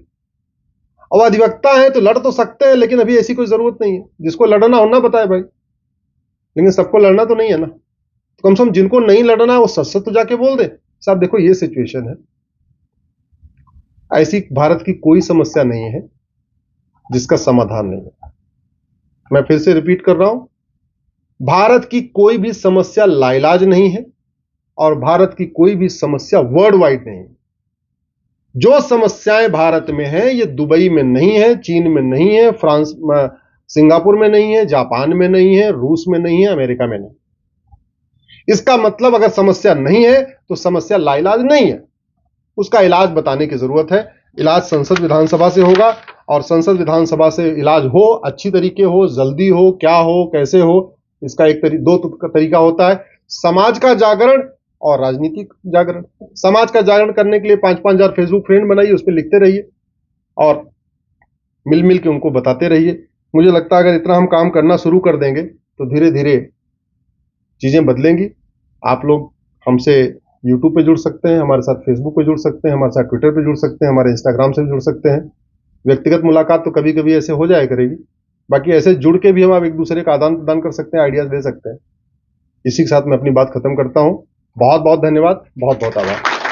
और अधिवक्ता हैं तो लड़ तो सकते हैं, लेकिन अभी ऐसी कोई जरूरत नहीं है। जिसको लड़ना हो ना बताए भाई, लेकिन सबको लड़ना तो नहीं है ना। तो कम से कम जिनको नहीं लड़ना है वो सच सच तो जाके बोल दे, साहब देखो ये सिचुएशन है। ऐसी भारत की कोई समस्या नहीं है जिसका समाधान नहीं है। मैं फिर से रिपीट कर रहा हूं, भारत की कोई भी समस्या लाइलाज नहीं है, और भारत की कोई भी समस्या वर्ल्ड वाइड नहीं है। जो समस्याएं भारत में हैं ये दुबई में नहीं है, चीन में नहीं है, फ्रांस, सिंगापुर में नहीं है, जापान में नहीं है, रूस में नहीं है, अमेरिका में नहीं। इसका मतलब अगर समस्या नहीं है तो समस्या लाइलाज नहीं है। उसका इलाज बताने की जरूरत है। इलाज संसद विधानसभा से होगा, और संसद विधानसभा से इलाज हो, अच्छी तरीके हो, जल्दी हो, क्या हो, कैसे हो, इसका दो तरीका होता है, समाज का जागरण और राजनीतिक जागरण। समाज का जागरण करने के लिए 5-5 हजार फेसबुक फ्रेंड बनाइए, उस पर लिखते रहिए और मिल मिल के उनको बताते रहिए। मुझे लगता है अगर इतना हम काम करना शुरू कर देंगे तो धीरे धीरे चीजें बदलेंगी। आप लोग हमसे यूट्यूब पे जुड़ सकते हैं, हमारे साथ फेसबुक पे जुड़ सकते हैं, हमारे साथ ट्विटर पे जुड़ सकते हैं, हमारे इंस्टाग्राम से भी जुड़ सकते हैं। व्यक्तिगत मुलाकात तो कभी कभी ऐसे हो जाया करेगी, बाकी ऐसे जुड़ के भी हम आप एक दूसरे का आदान प्रदान कर सकते हैं, आइडियाज दे सकते हैं। इसी के साथ मैं अपनी बात खत्म करता हूं। बहुत बहुत धन्यवाद, बहुत बहुत आभार।